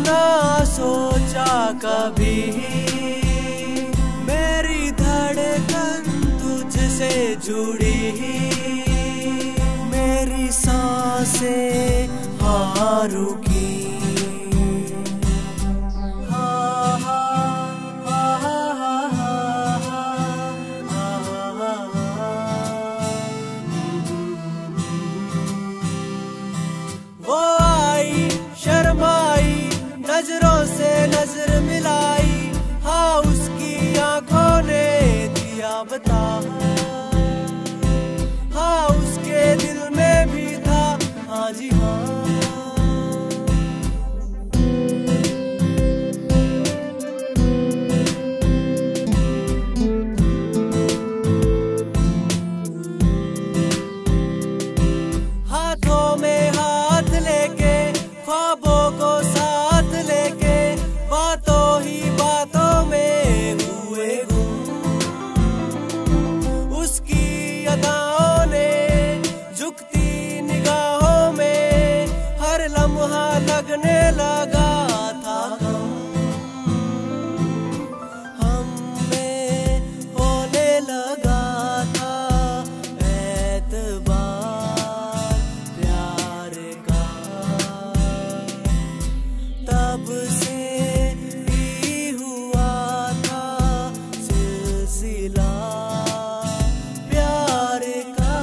ना सोचा कभी, मेरी धड़कन तुझसे जुड़ी, मेरी सांसें हाँ रुकी। वो आई शर्माई, नजरों से नजर मिलाई, हाँ उसकी आंखों ने दिया बता, हाँ उसके दिल में भी था, हाँ जी हाँ। हाथों में हाथ लेके, ख्वाबों को साथ लेके, बातों ही बातों में हुए गुम। उसकी अदाओं ने झुकती निगाहों में हर लम्हा लगने लगा था कम। हमें होने लगा था एतबार प्यार का, तब से ही हुआ था सिलसिला प्यार का।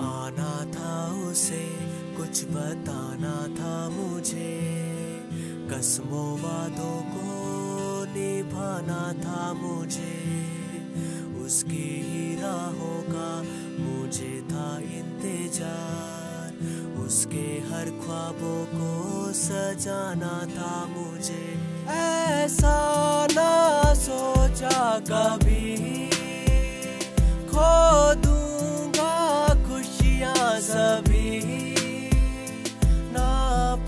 आना था उसे, कुछ बताना था मुझे, कसमों वादों को निभाना था मुझे, उसकी ही राहों का मुझे था इंतजार, उसके हर ख्वाबों को सजाना था मुझे। ऐसा ना सोचा कभी, खो दूंगा खुशियाँ सभी, ना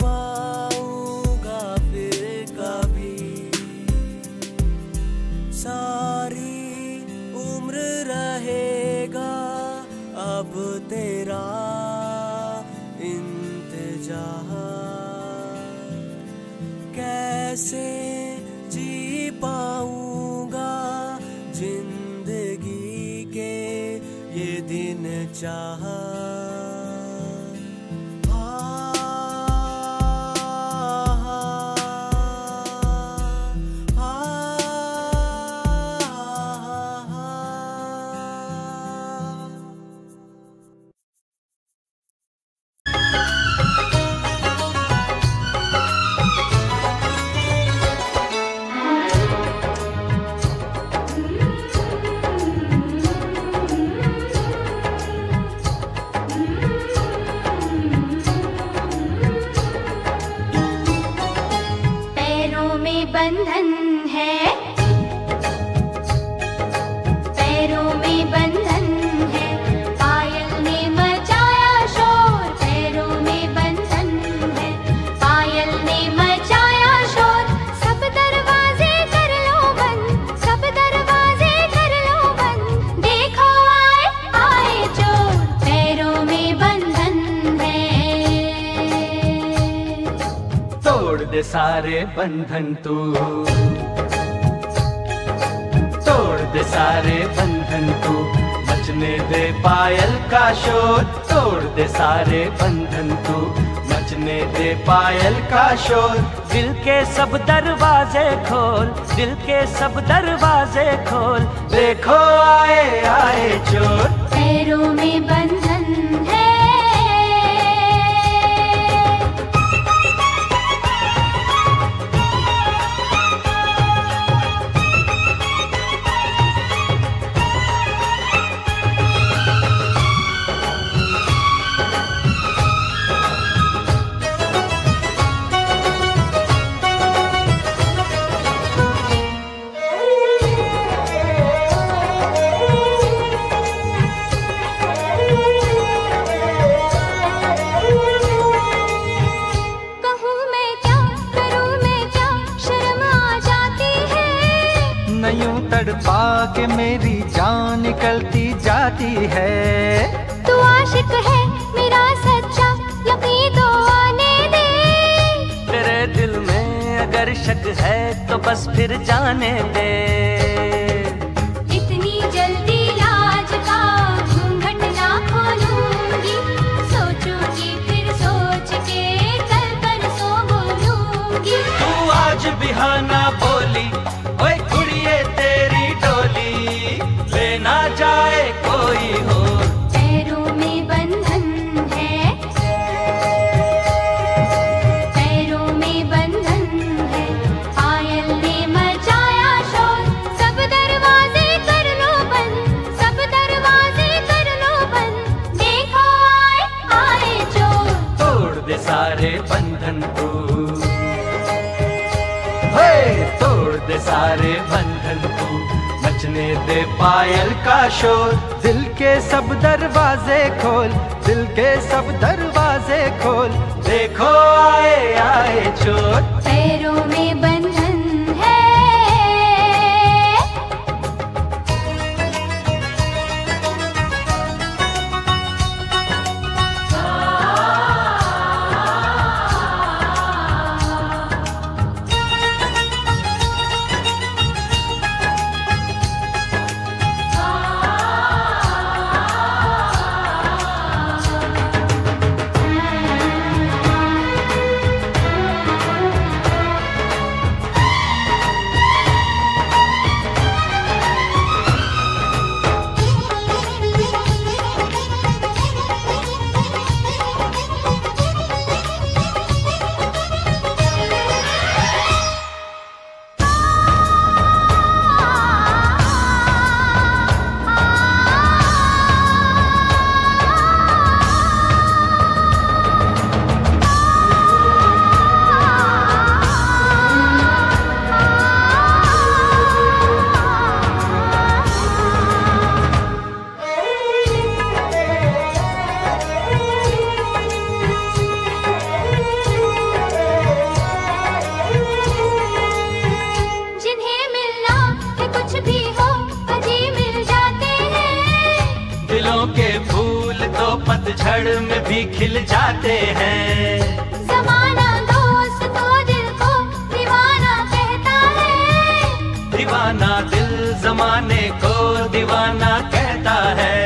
पाऊंगा फिर कभी, सारी उम्र रहेगा अब तेरा इंतजार। कैसे जी पाऊंगा जिंदगी के ये दिन चाह। बंधन है, पैरों में बंधन है, पायल ने मचाया शोर, पैरों में बंधन है, पायल ने मचाया शोर। सब दरवाजे कर लो बंद, सब दरवाजे कर लो बंद, देखो आए आए चोर, पैरों में बंधन है। तोड़ दे सारे बंधन तू, तोड़ दे सारे बंधन तू, मचने दे पायल का शोर, तोड़ दे सारे बंधन तू, मचने दे पायल का शोर। दिल के सब दरवाजे खोल, दिल के सब दरवाजे खोल, देखो आए आए चोर, पैरों में बंधन है। तड़पा के मेरी जान निकलती जाती है। तू आशिक है मेरा सच्चा, यकीन तो आने दे। तेरे दिल में अगर शक है तो बस फिर जाने दे। इतनी जल्दी लाज का घूंघट ना खोलूंगी, सोचूंगी फिर सोच के कल परसों बोलूंगी। तू आज बिहाना बोली, ओए कुड़िए तेरी डोली, लेना जाए कोई हो। पैरों में बंधन है, पैरों में बंधन है, पायल ने मचाया शोर। सब दरवाजे कर लो बंद, सब दरवाजे कर लो बंद, देखो आए आए चोर। तोड़ दे सारे बंधन तू, तोड़ दे सारे बंधन तू, मचने दे पायल का शोर। दिल के सब दरवाजे खोल, दिल के सब दरवाजे खोल, देखो आए आए चोर। पैरों में बंधन है। पतझड़ में भी खिल जाते हैं। ज़माना दोस्त तो दिल को दीवाना कहता है, दीवाना दिल ज़माने को दीवाना कहता है।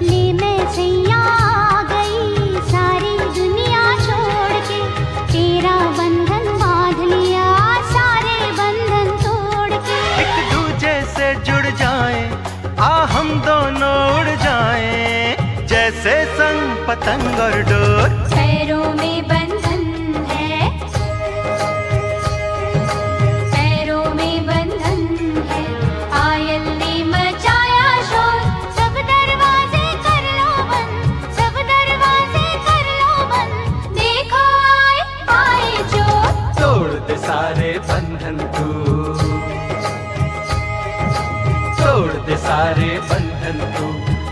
ले मैं सैया आ गई सारी दुनिया छोड़ के, तेरा बंधन बांध लिया सारे बंधन तोड़ के। एक दूजे से जुड़ जाएं, आ हम दोनों उड़ जाएं, जैसे संग पतंग और डोर। पैरों में बंधन है, पैरों में बंधन है, पायल ने मचाया शोर। सब दरवाजे कर लो बंद, सब दरवाजे कर लो बंद, देखो आए आए चोर। तोड़ दे सारे बंधन तू, तोड़ दे सारे बंधन तू,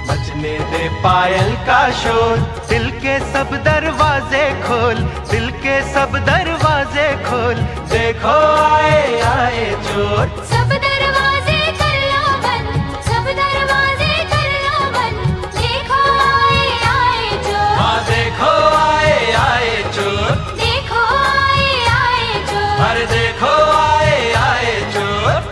बजने दे पायल का शोर। दिल के सब दरवाजे खोल, दिल के सब दरवाजे खोल, देखो आए आए चोर। सब दरवाजे कर लो बंद, सब दरवाजे कर लो बंद, देखो आए आए चोर। हाँ देखो आए आए चोर, देखो आए आए चोर, अरे देखो आए आए चोर।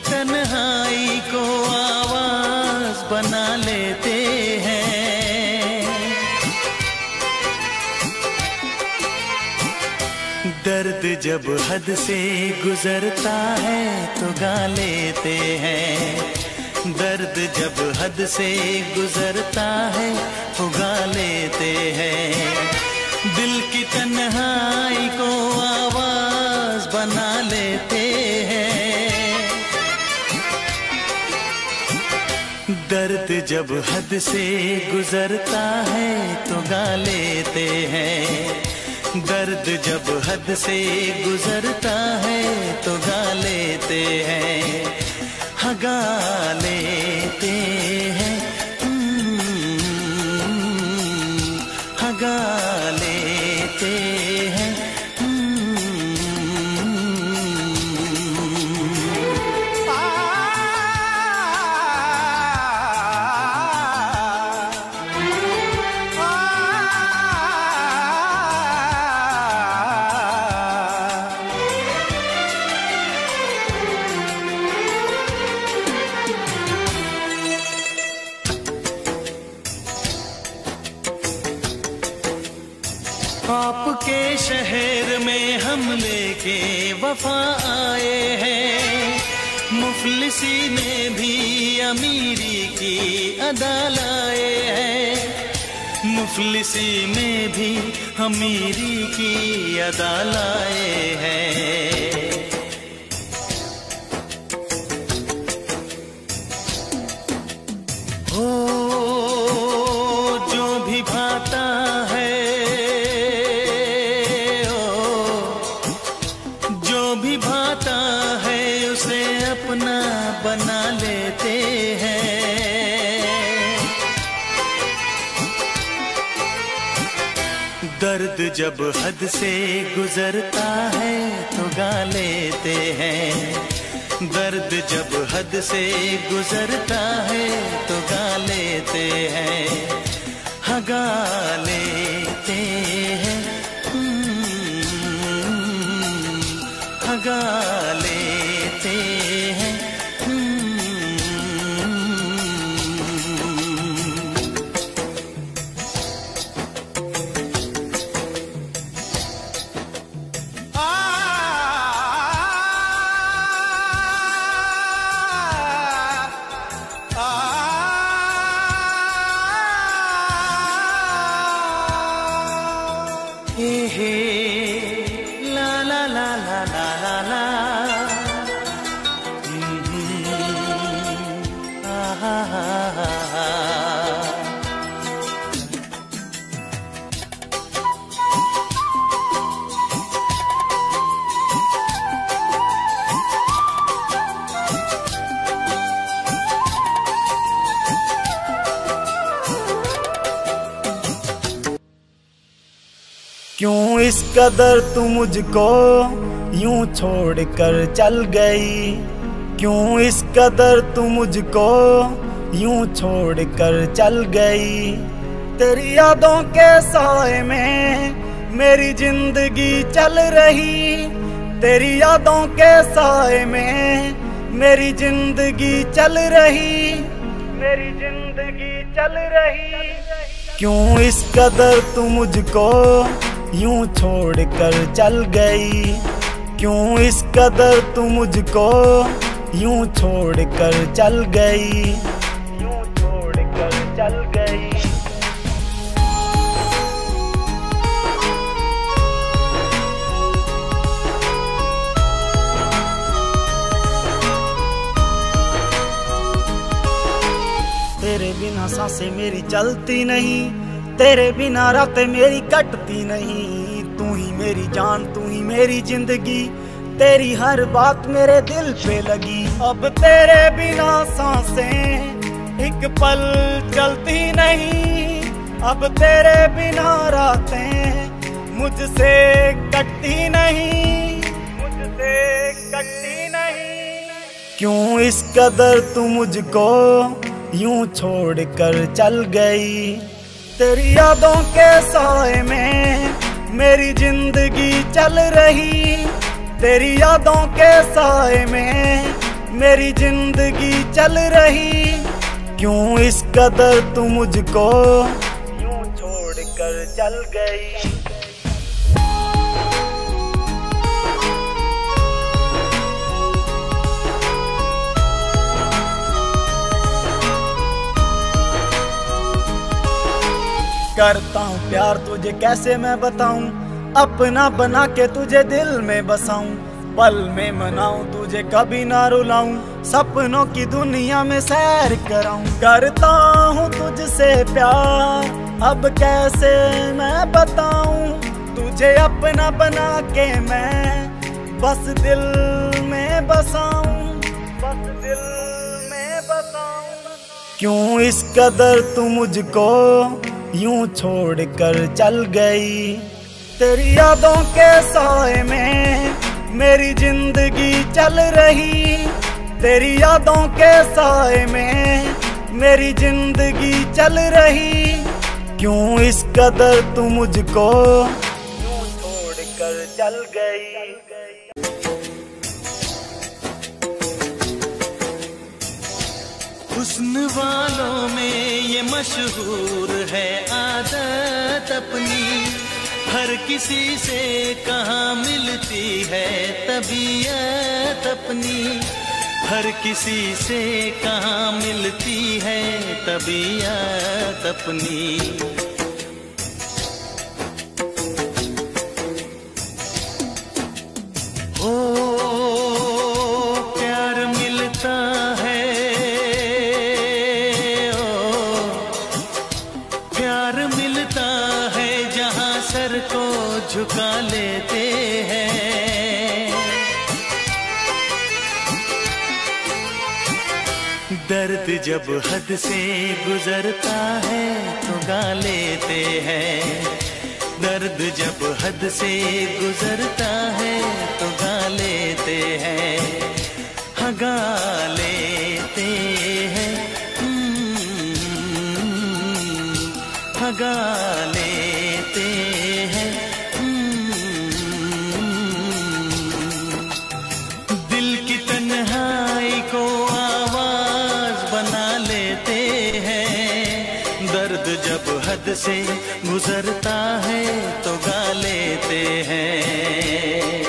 तन्हाई को आवाज बना लेते हैं। दर्द जब हद से गुजरता है तो गा लेते हैं। दर्द जब हद से गुजरता है तो गा लेते हैं। दिल की तन्हाई को आवाज बना लेते हैं। दर्द जब हद से गुजरता है तो गा लेते हैं। दर्द जब हद से गुजरता है तो गा लेते हैं। हाँ गा लेते हैं। हाँ गा लेते हैं। आपके शहर में हम लेके वफा आए हैं। मुफलिसी में भी अमीरी की अदा लाए हैं। मुफलिसी में भी अमीरी की अदा लाए हैं। हो जो भी भाता है, भाता है उसे अपना बना लेते हैं। दर्द जब हद से गुजरता है तो गा लेते हैं। दर्द जब हद से गुजरता है तो गा लेते हैं। हाँ गा लेते हैं। गा लेते हैं। हे ला ला ला ला ला ला। क्यों इस कदर तू मुझको यूं छोड़ कर चल गई। क्यों इस कदर तू मुझको यूं छोड़ कर चल गई। तेरी यादों के साए में मेरी जिंदगी चल रही। तेरी यादों के साए में मेरी जिंदगी चल रही। मेरी जिंदगी चल रही। क्यों इस कदर तू मुझको यूं छोड़ कर चल गई। क्यों इस कदर तू मुझको यूं छोड़ कर चल गई। यूं छोड़ कर चल गई। तेरे बिना सांसें मेरी चलती नहीं। तेरे बिना रातें मेरी कटती नहीं। तू ही मेरी जान, तू ही मेरी जिंदगी। तेरी हर बात मेरे दिल पे लगी। अब तेरे बिना सांसें एक पल चलती नहीं। अब तेरे बिना रातें मुझसे कटती नहीं। मुझसे कटती नहीं। क्यों इस कदर तू मुझको यूं छोड़ कर चल गई। तेरी यादों के साए में मेरी जिंदगी चल रही। तेरी यादों के साए में मेरी जिंदगी चल रही। क्यों इस कदर तू मुझको यूं छोड़ कर चल गई। करता हूँ प्यार तुझे कैसे मैं बताऊं, अपना बना के तुझे दिल में बसाऊं, पल में मनाऊं तुझे कभी ना रुलाऊं, सपनों की दुनिया में सैर कराऊं। करता हूँ तुझसे प्यार अब कैसे मैं बताऊं, तुझे अपना बना के मैं बस दिल में बसाऊं, बस दिल में बसाऊं। क्यों इस कदर तू मुझको यूं छोड़ कर चल गई। तेरी यादों के साए में मेरी जिंदगी चल रही। तेरी यादों के साए में मेरी जिंदगी चल रही। क्यों इस कदर तू मुझको यूं छोड़ कर चल गई। हुस्न वालों में ये मशहूर है आदत अपनी, हर किसी से कहाँ मिलती है तबीयत अपनी, हर किसी से कहाँ मिलती है तबीयत अपनी। ओ प्यार मिलता है, सर को झुका लेते हैं। दर्द जब हद से गुजरता है तो गा लेते हैं। दर्द जब हद से गुजरता है तो गा लेते हैं, हाँ गा लेते हैं, हाँ गा लेते हैं। दिल की तन्हाई को आवाज बना लेते हैं। दर्द जब हद से गुजरता है तो गा लेते हैं।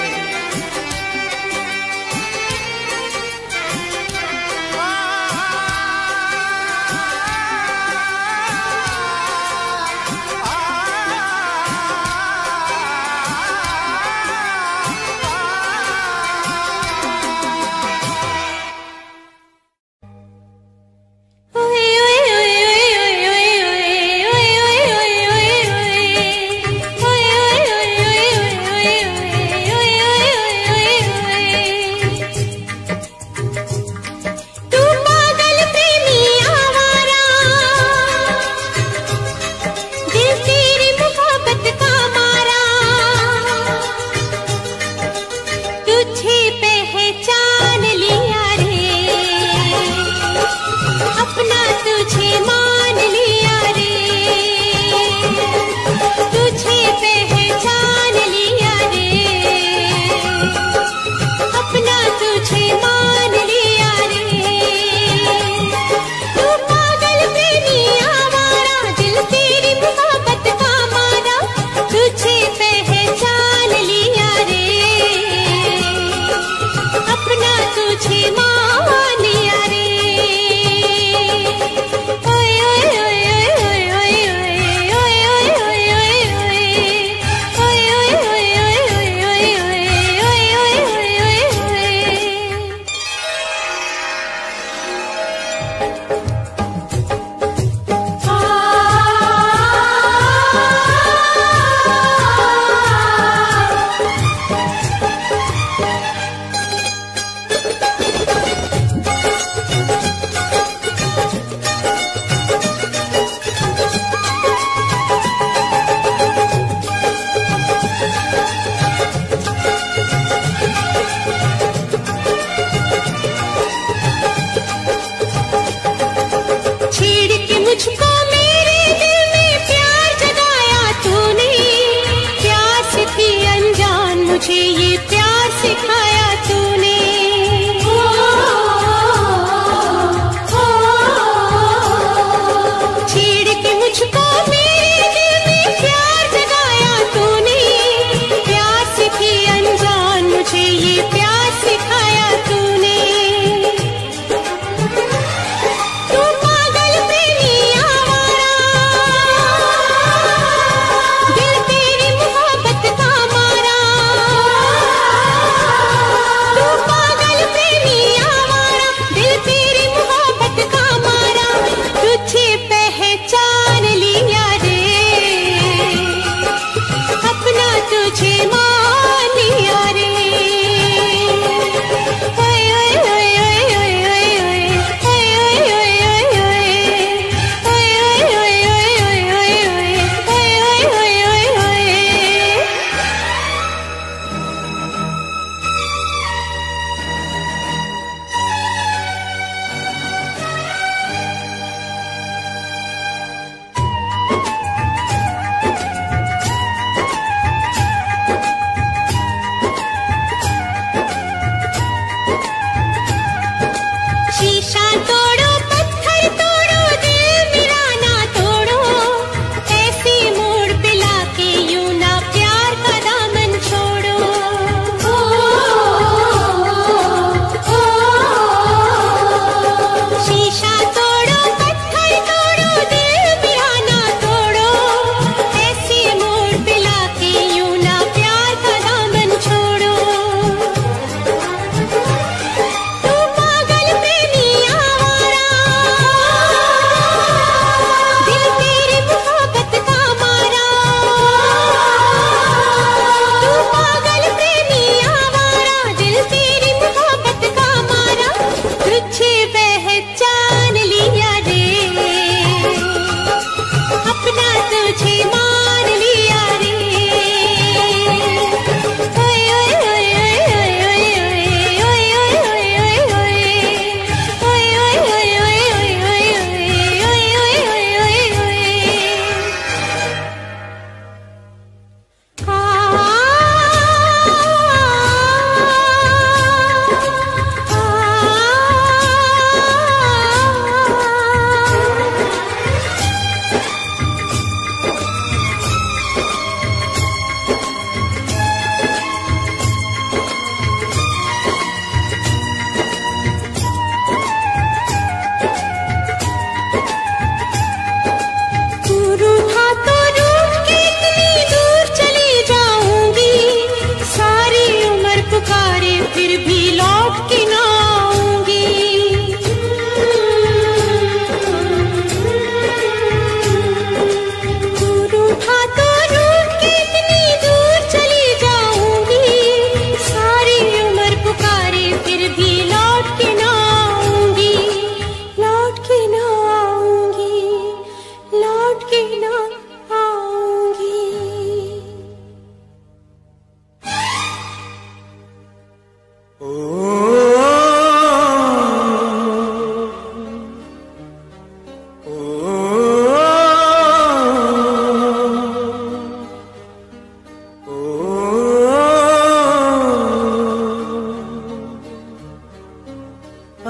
प्रेम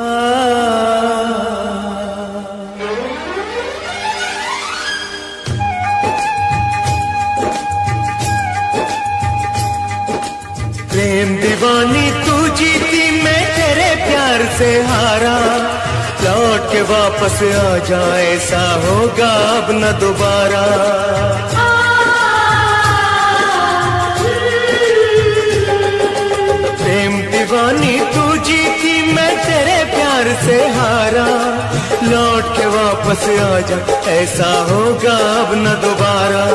दीवानी तू जीती, मैं तेरे प्यार से हारा। लौट के वापस आ जाए, ऐसा होगा अब न दोबारा। प्रेम दीवानी तू जीती, मैं तेरे प्यार से हारा। लौट के वापस आ जा, ऐसा होगा अब न दोबारा।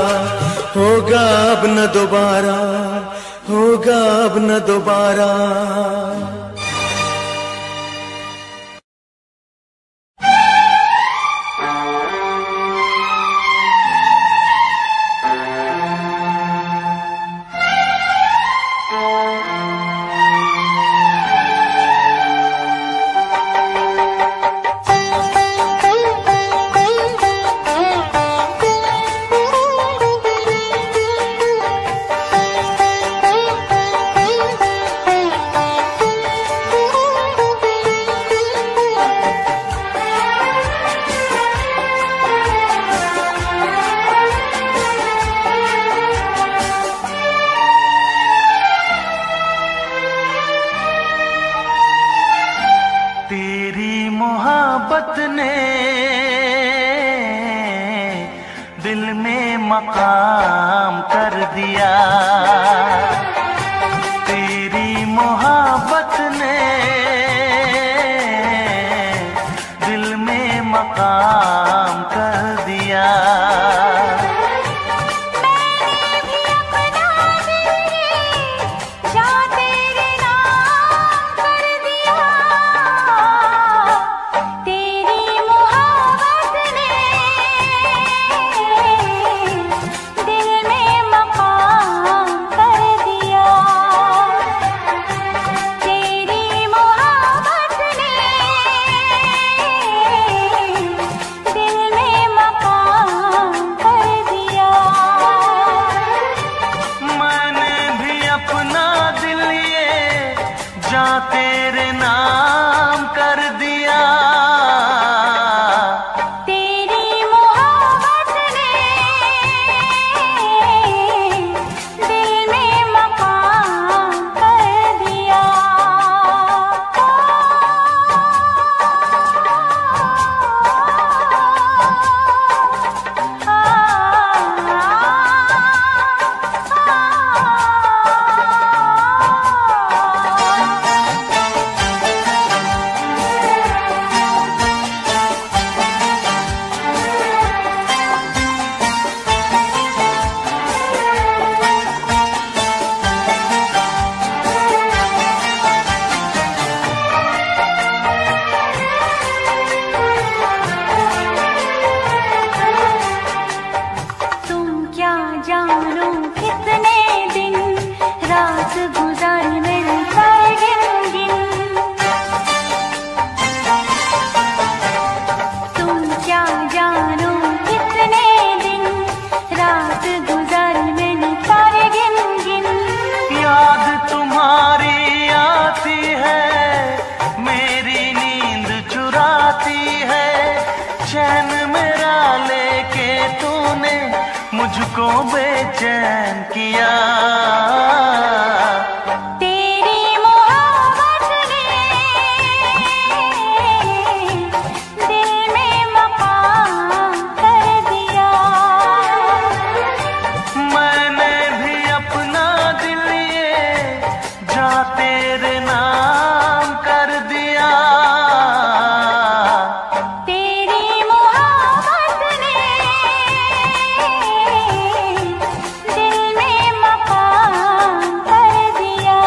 होगा अब न दोबारा, होगा अब न दोबारा। मकाम कर दिया, तेरी मोहब्बत ने दिल में मकाम कर दिया। तेरे नाम कर दिया, तेरी मोहब्बत ने दिल में मकाम कर दिया। जानो कितने दिन रात गुजार मिलकर गिन गिन, तुम क्या जानो कितने दिन रात गुजार मिलकर गिन गिन। याद तुम्हारी आती है, मेरी नींद चुराती है, चैन मेरा लेके तूने मुझको बेचैन किया। तेरी मोहब्बत ने दिल में मकाम कर दिया, मैंने भी अपना दिल ये जा तेरे नाम कर दिया। दिल में मकाम कर दिया।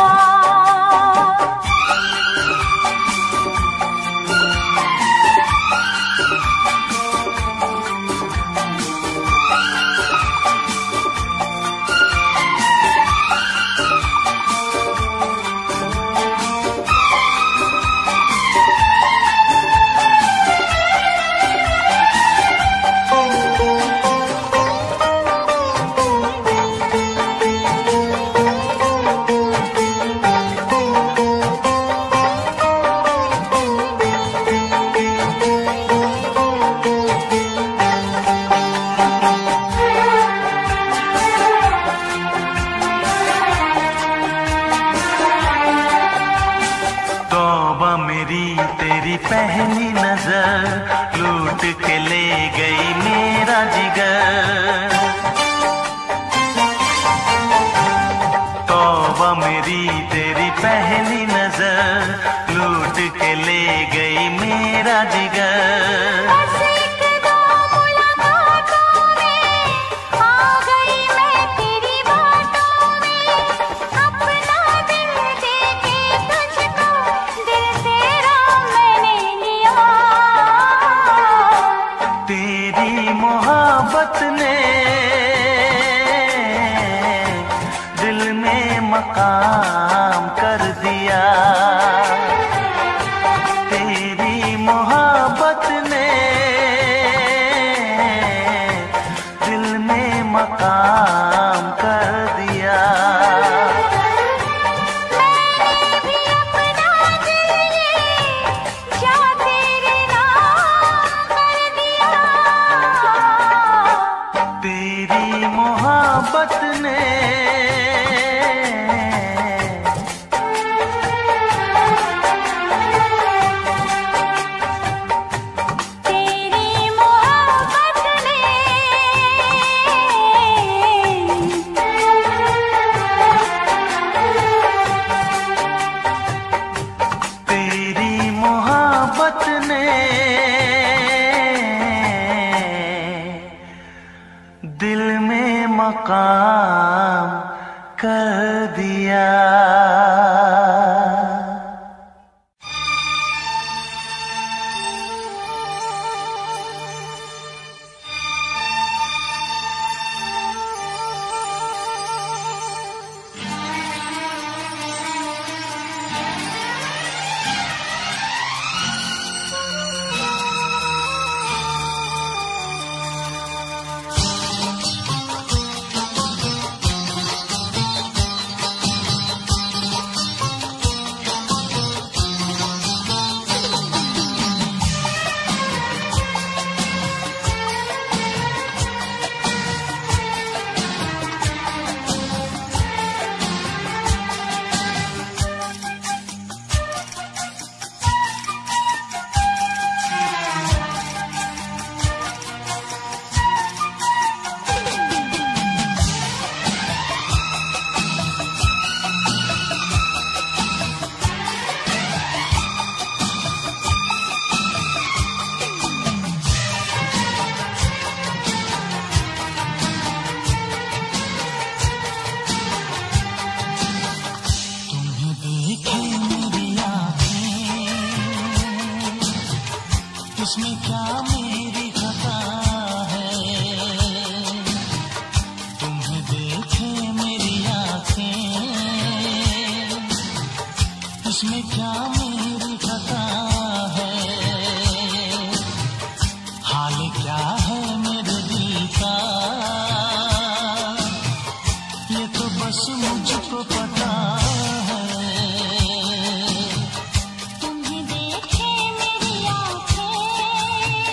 तेरी पहली नजर लूट के ले गई मेरा जिगर। तौबा मेरी तेरी पहली नजर लूट के ले गई मेरा जिगर। मकाम कर दिया तेरी मोहब्बत ने दिल में मकाम कर दिया। मैंने भी अपना दिल जा तेरे नाम कर दिया। तेरी मोहब्बत ने दिल में मकाम कर दिया। इसमें क्या मेरी खता है, तुम्हें देखे मेरी आँखें, इसमें क्या मेरी खता है, हाल क्या है मेरे दिल का, ये तो बस मुझको पता है। तुम्हें देखे मेरी आँखें,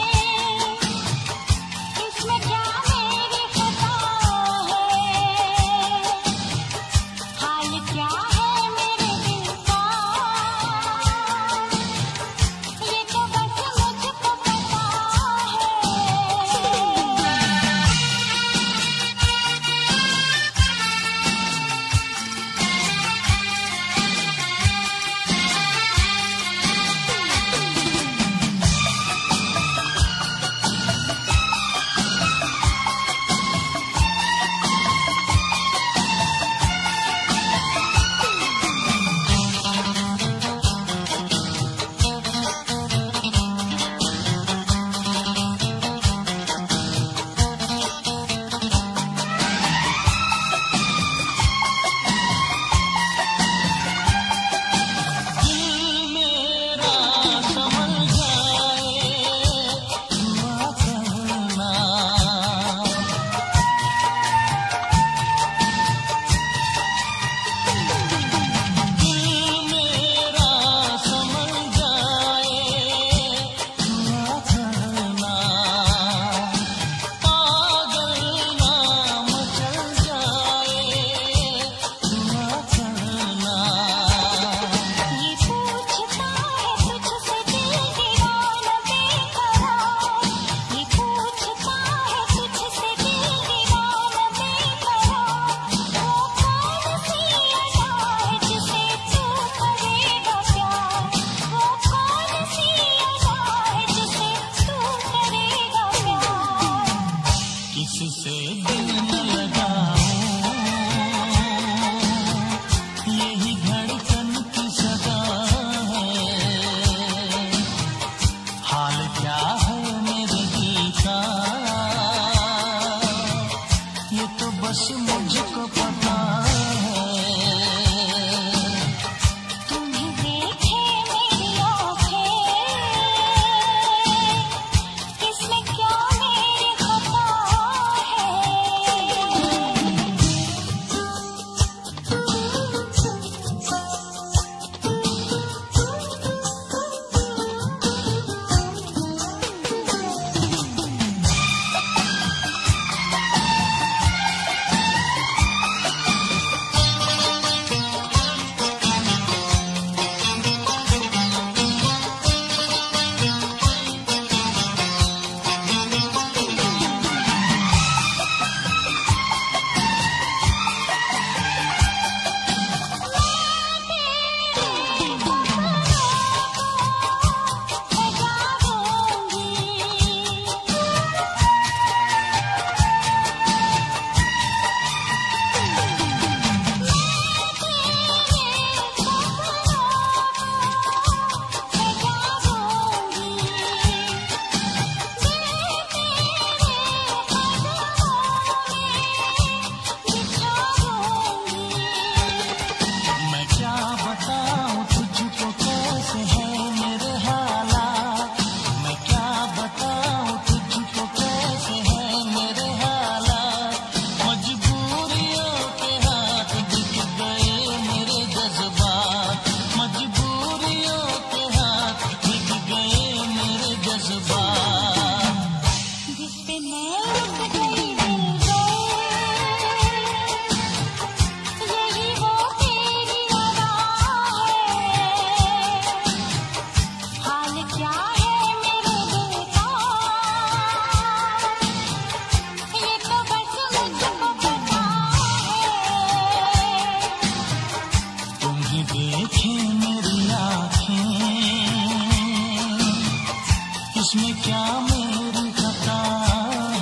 इसमें क्या मेरी खता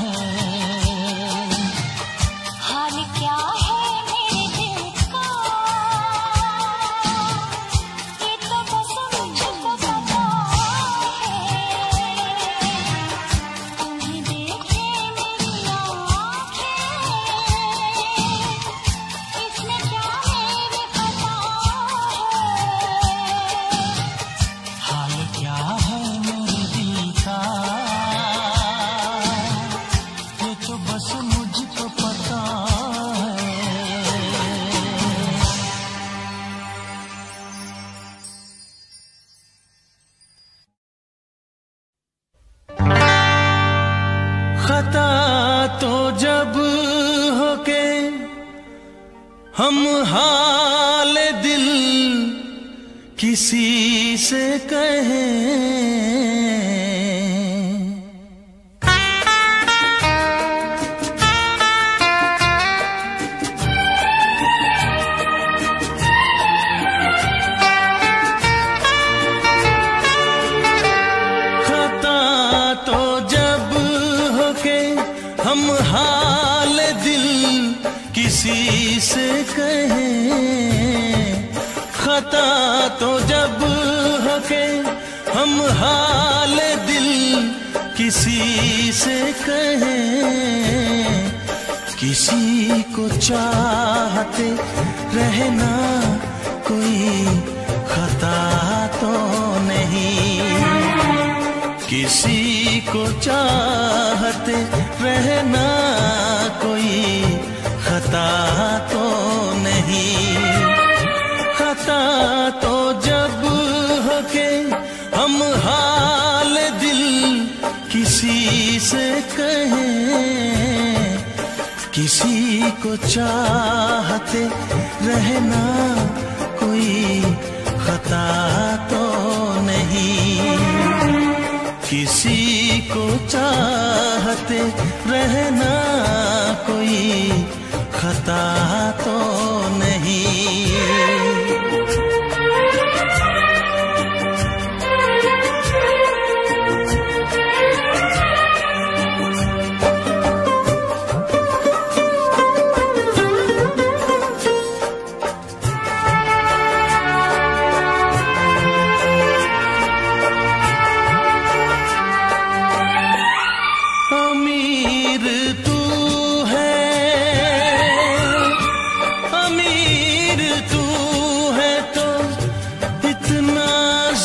है? हाल क्या है मेरे दिल का, ये तो बस मुझको पता है। तुम्हें देखे मेरी आँखें, इसमें क्या मेरी खता है? हाल क्या है मेरे दिल का, ये तो बस मुझको पता है। खता तो जब होके हम हाल दिल किसी से कहें, खता तो जब होके हम हाल दिल किसी से कहें, खता तो जब होके हम हाल दिल किसी से कहें, किसी को चाहते रहना कोई खता तो नहीं, किसी को चाहते रहना कोई खता तो नहीं। खता तो जब होके हम हाल दिल किसी से कहें, किसी को चाहते रहना कोई खता तो नहीं, किसी को चाहते रहना कोई खता तो नहीं। अमीर तू है, अमीर तू है तो इतना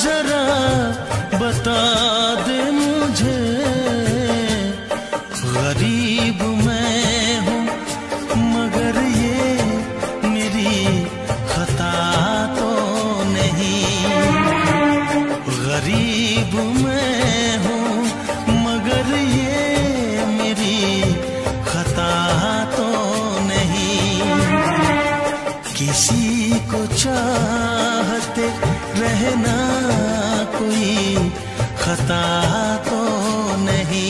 जरा बता दे मुझे, गरीब मैं हूँ मगर ये मेरी खता तो नहीं, गरीब मैं हूँ मगर ये मेरी खता तो नहीं, किसी को चाहते रहना कोई खता तो नहीं।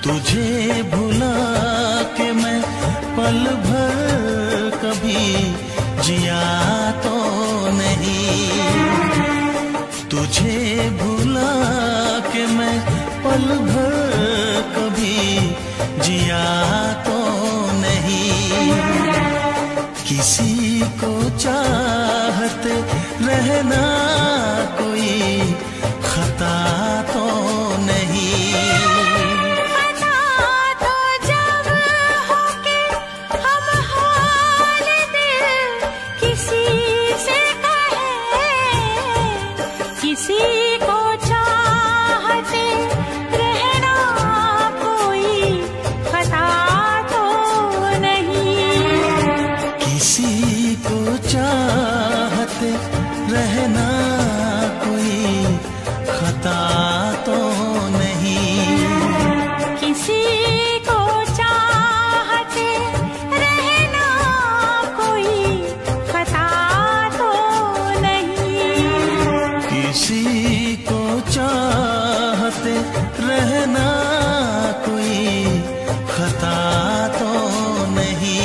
तुझे भुला के मैं पल भर कभी जिया तो नहीं, तुझे भुला के मैं पल भर कभी जिया तो नहीं। किसी को चाहते रहना कोई खता तो नहीं। रहना कोई खता तो नहीं। किसी को चाहते रहना कोई खता तो नहीं। किसी को चाहते रहना कोई खता तो नहीं।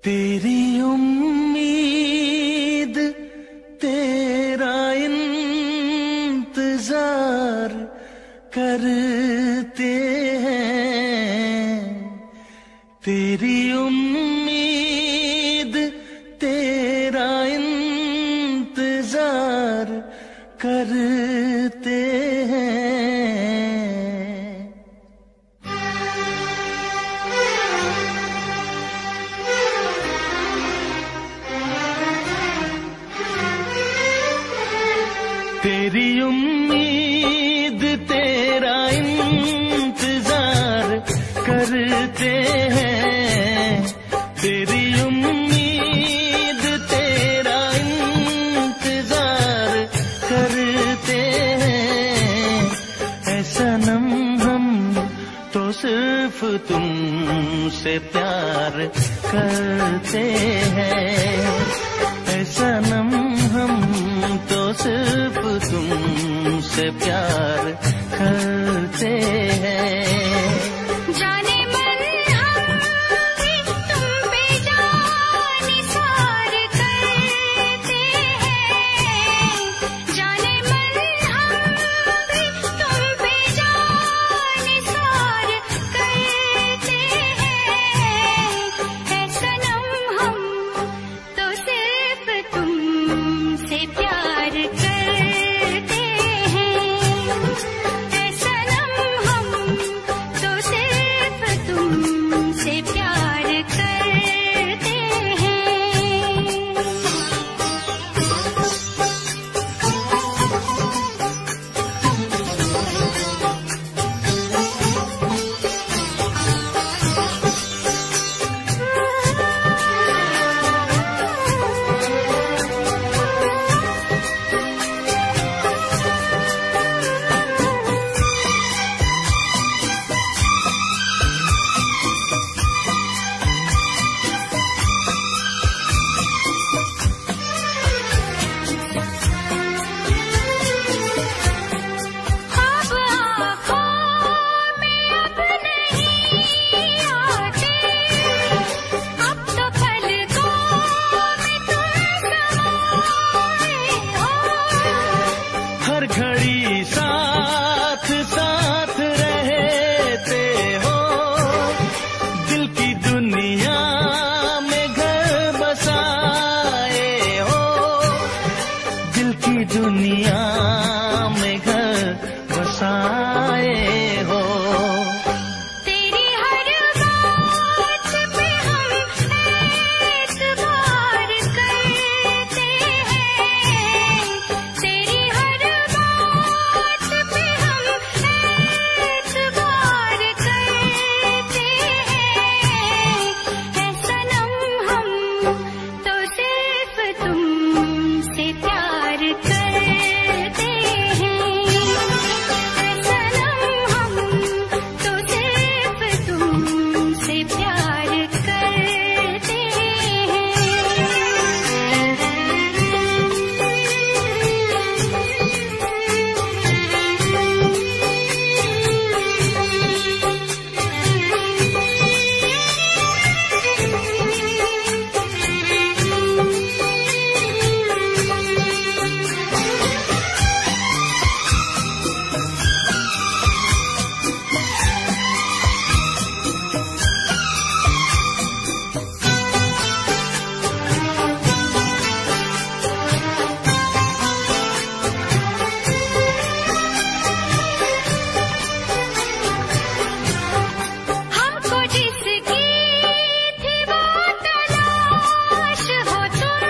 तेरी उम्मीद तेरा इंतजार करते हैं, तेरी उम्मीद तेरा इंतजार करते हैं। तेरी उम्मीद तेरा इंतजार करते हैं, तेरी उम्मीद तेरा इंतजार करते हैं। ऐ सनम हम तो सिर्फ तुमसे प्यार करते हैं, ऐ सनम हम तो सिर्फ तुमसे प्यार करते हैं। जाने मन हम भी तुम पे जान निसार करते हैं, जाने मन हम भी तुम पे जान निसार करते हैं। है सनम हम तो सिर्फ तुमसे प्यार करते हैं, है सनम हम तो सिर्फ तुमसे प्यार करते हैं। ख्वाब आँखों में अब नहीं आते, अब तो पलकों में तुम समाए हो। हर घड़ी साथ साथ रहते हो, दिल की दुनिया में घर बसाए हो, दिल की दुनिया में घर बसाए हो। तेरी हर बात पे हम एतबार करते हैं, तेरी हर बात पे हम एतबार करते हैं। है सनम हम तो सिर्फ तुमसे प्यार करते हैं, है सनम हम तो सिर्फ तुमसे प्यार करते हमको जिसकी थी वो तलाश हो तुम,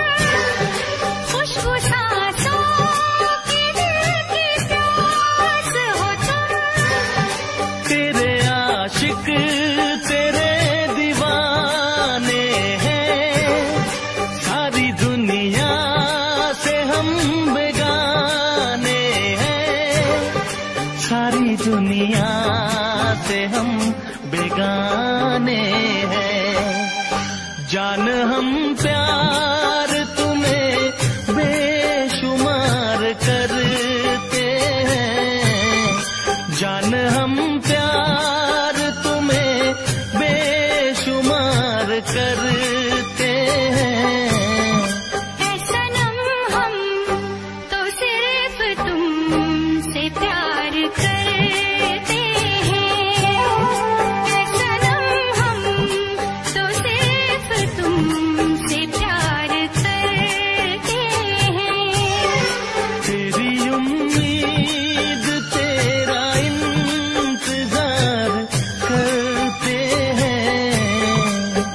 खुशबू सांसों की दिल की प्यास हो तुम। तेरे आशिक तेरे दीवाने हैं, सारी दुनिया से हम बेगाने हैं, सारी दुनिया से हम बेगाने हैं। जान हम प्यार तुम्हें बेशुमार करते हैं, जान हम प्यार तुम्हें बेशुमार करते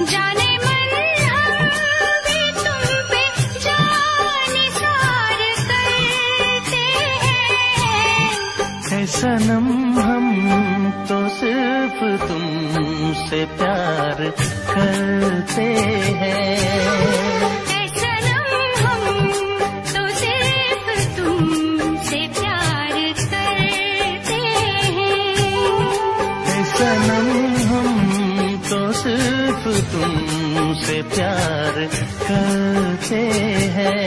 जाने मन हम भी तुम पे जान निसार करते हैं। सनम हम तो सिर्फ तुमसे प्यार करते हैं। सनम हम तो सिर्फ तुमसे प्यार करते हैं। सनम हम तो सिर्फ तुमसे प्यार करते हैं।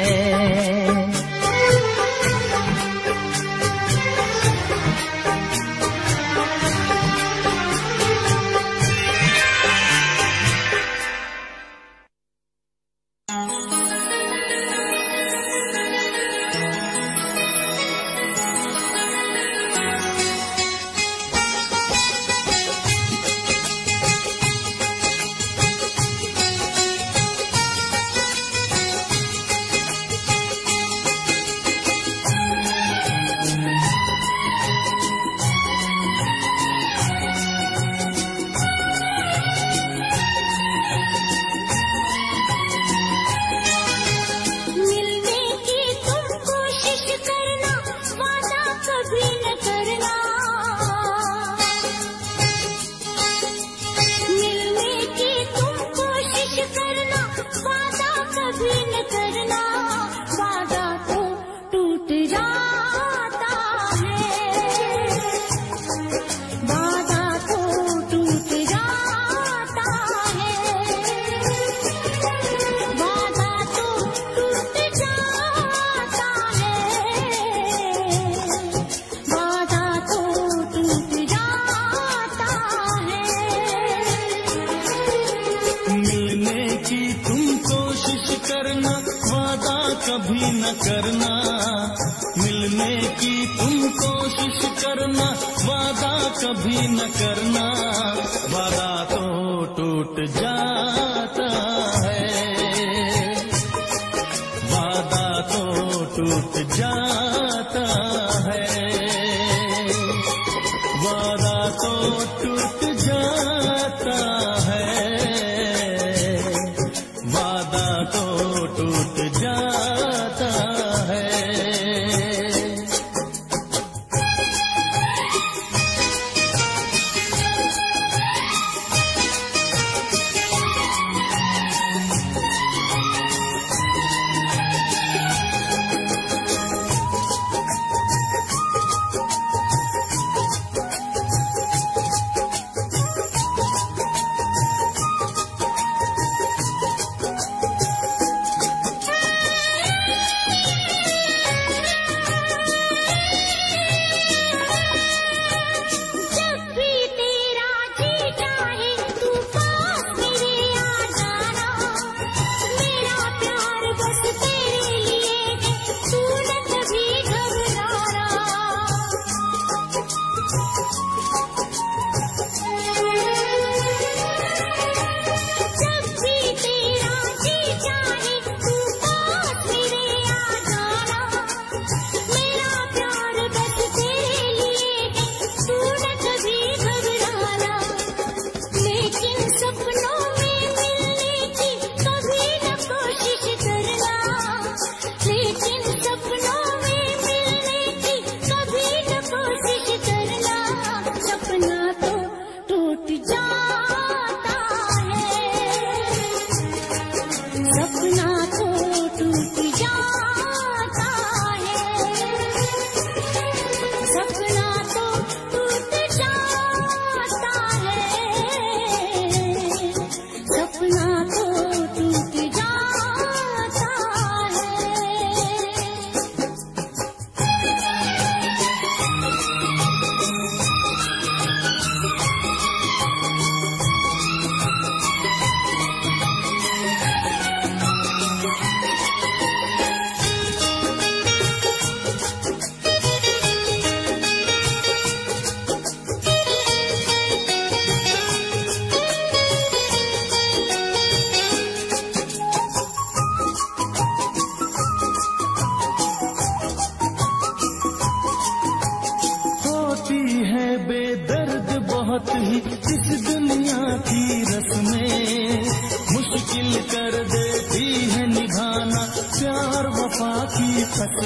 कभी न करना, मिलने की तुम कोशिश करना, वादा कभी न करना, वादा तो टूट जाता है, वादा तो टूट जाता है, वादा तो टूट जाता है, वादा तो टूट जाता है।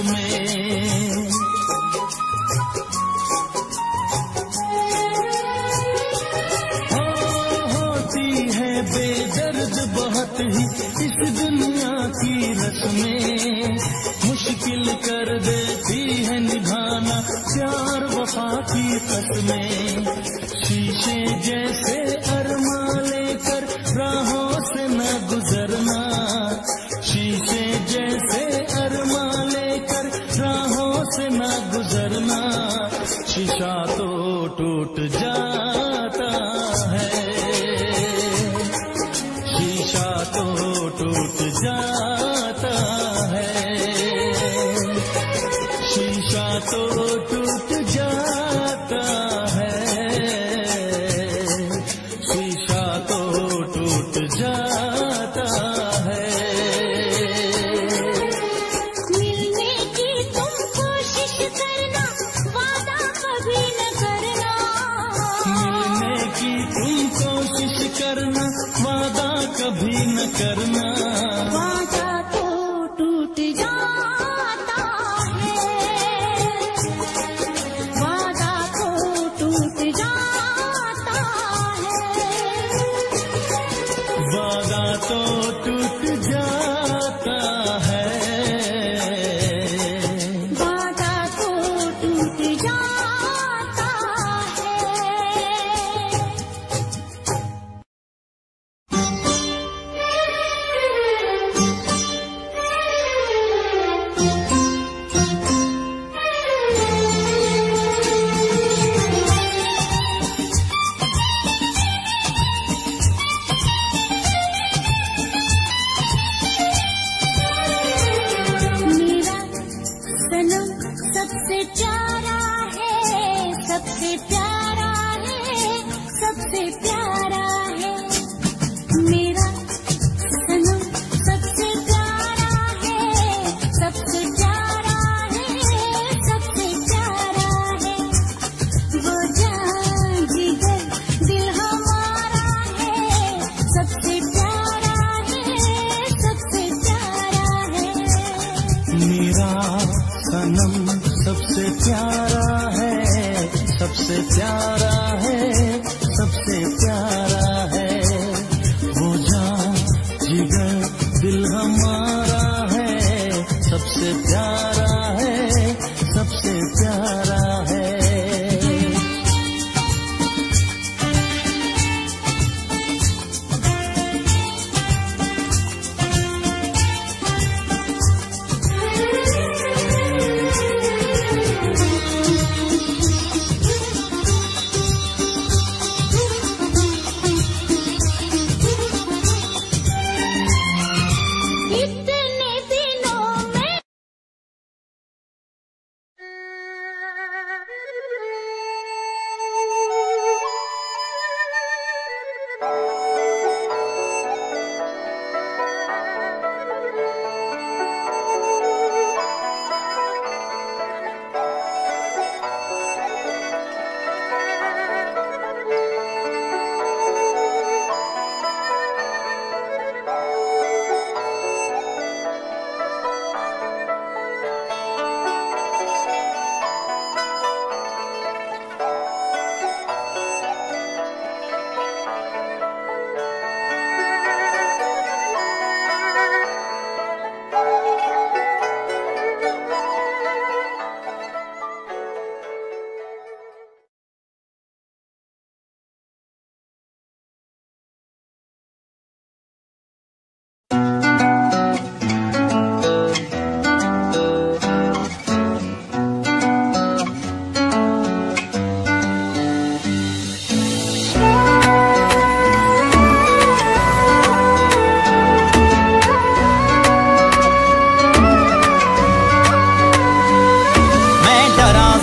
में। होती है बेदर्द बहुत ही इस दुनिया की रस्में, मुश्किल कर देती है निभाना प्यार वफा की कसमें। शीशे जैसे अरमा लेकर राहों से न गुजरना, शीशे जैसे अरमा लेकर राहों से न गुजरना। शीशा तो टूट जाता है, शीशा तो टूट जाता है, शीशा तो टूट जाता है, शीशा तो टूट जाता है। मिलने की तुम कोशिश करना, वादा कभी न करना। मिलने की तुम कोशिश करना, वादा कभी न करना। वादा तो टूट जाता है, वादा तो टूट जाता है, वादा तो टूट जाता है, वादा तो टूट जाता है। मेरा सनम सबसे प्यारा है, सबसे प्यारा है, सबसे प्यारा है। मेरा सनम सबसे प्यारा है, सबसे प्यारा है, सबसे प्यारा है। वो जान जिगर दिल हमारा है, सबसे प्यारा है, सबसे प्यारा है। मेरा सनम सबसे प्यारा है, सबसे प्यारा है, सबसे प्यारा है। वो जान जिगर दिल हमारा है, सबसे प्यारा है, सबसे प्यारा है। इतने दिनों में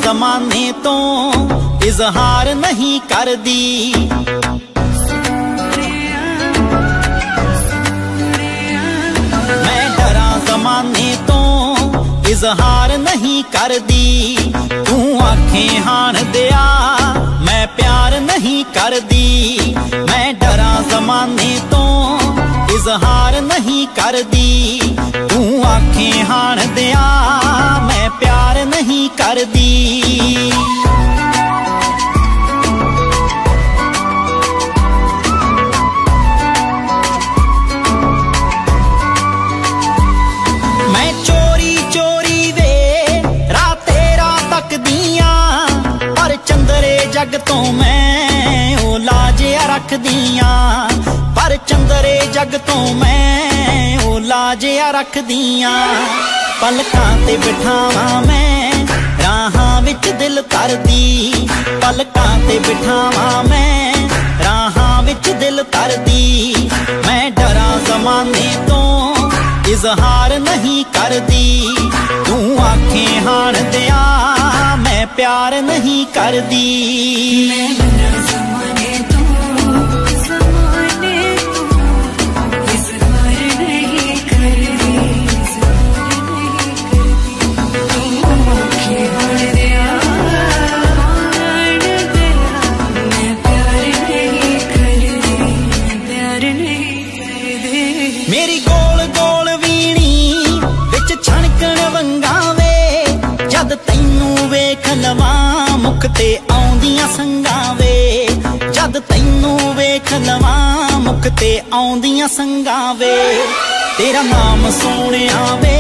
जमाने तो इजहार नहीं कर दी, मैं डरा जमाने तो इजहार नहीं कर दी। तू आंखें हान दिया मैं प्यार नहीं कर दी, मैं डरा जमाने तो इजहार नहीं कर दी। तू आखें हाण दिया मैं प्यार नहीं करदी। मैं चोरी चोरी वे राते रात तक दिया पर चंदरे जग तो मैं ओ लाजिया रख दिया। पर चंदरे जग तो मैं ओ लाजिया रख दिया। पलकां ते बिठावां मैं राहां विच दिल तरदी। पलकां ते बिठावां मैं राहां विच दिल तरदी। मैं डरां ज़माने तो इजहार नहीं करदी। तू आखें हाण दिया मैं प्यार नहीं करदी। मैं डरां ज़माने तो इजहार नहीं करदी। तू आखें हाण दिया मैं प्यार नहीं करदी। प्यार नहीं करदी। मेरी गोल गोल वीणी विच छणकण वंगावे जद तैनू वेख लवां मुख ते आउंदियां संगावे। जद तैनू वेख लवां मुख ते आउंदियां संगावे। तेरा नाम सोहणिया वे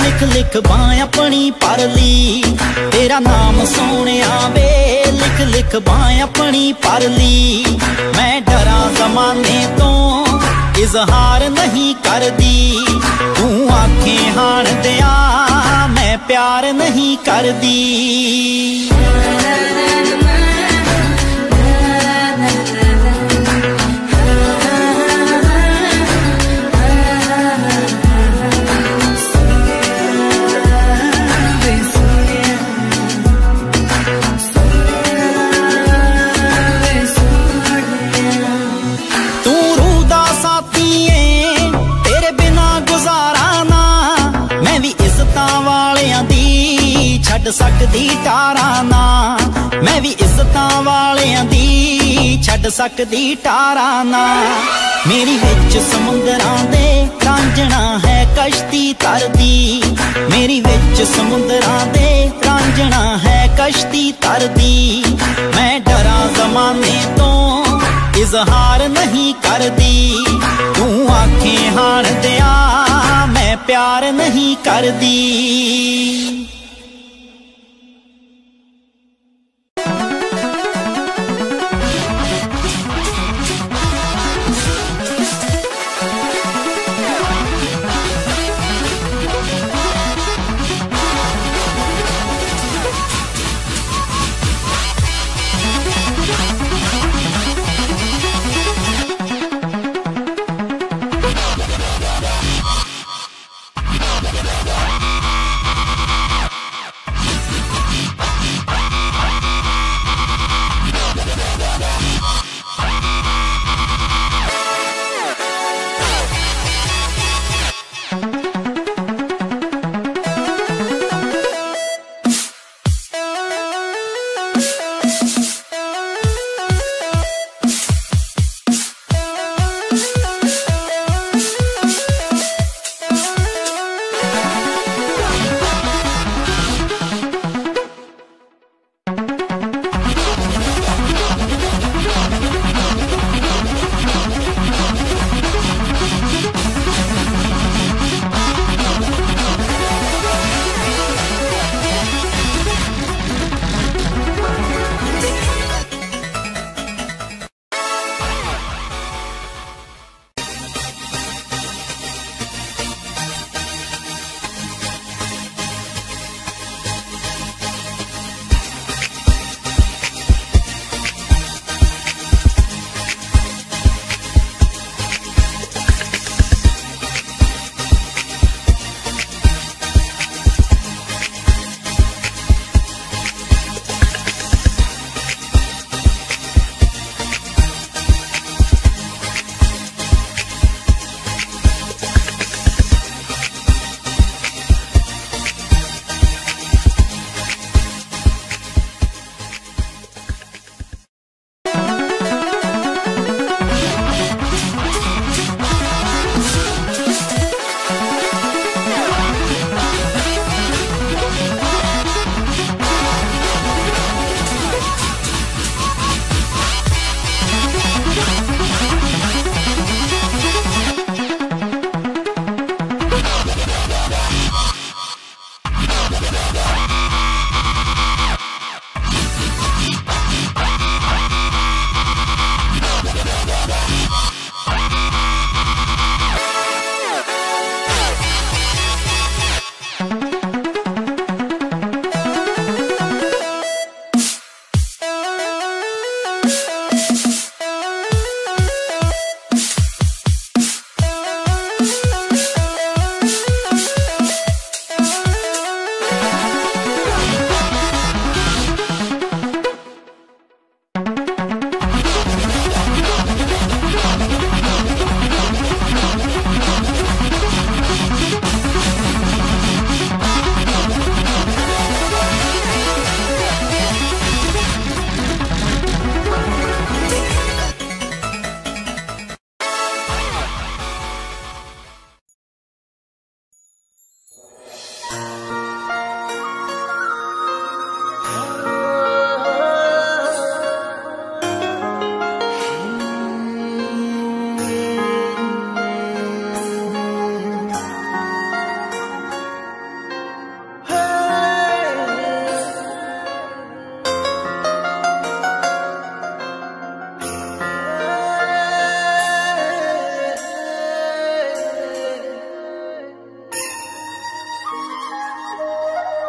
लिख लिख बां अपनी परली। तेरा नाम सोहणिया वे लिख लिख बां अपनी परली। मैं डरां ज़माने तो इजहार नहीं करदी। तू आखें हाण दिया मैं प्यार नहीं करदी। छड़ सकदी टारा ना मैं भी इज्जतां वालियां दी छड़ सकदी टारा ना। मेरी विच समुंदरां दे रांझणा है कश्ती तरदी। मेरी विच समुंदरां दे रांझणा है कश्ती तरदी। मैं डरां ज़माने तो इजहार नहीं करदी। तू आखें हाण दिया मैं प्यार नहीं करदी।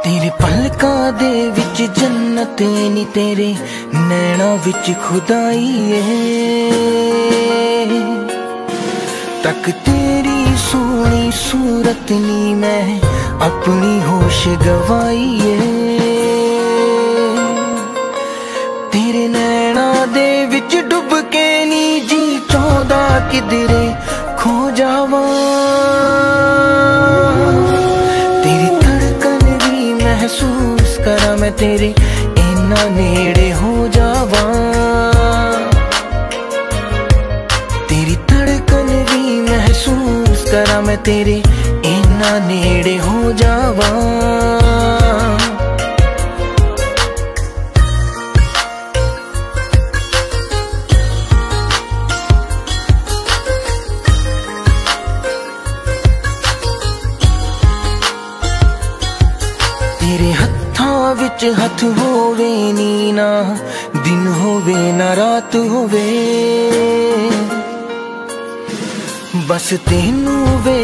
तेरे पलकां दे विच जन्नत नी, तेरे नैना विच खुदाई है। तक तेरी सोनी सूरत नी, मैं अपनी होश गवाई है। तेरे नैना दे विच डुब के नी जी चौदा किधरे खो जावा। तेरी धड़कन भी महसूस करा मैं, तेरे इन्ना नेड़े हो जावा। तेरी धड़कन भी महसूस करा मैं, तेरे इन्ना नेड़े हो जावा। तेरे हत्थां विच हथ होवे नी, ना दिन होवे ना रात होवे, बस तेनू वे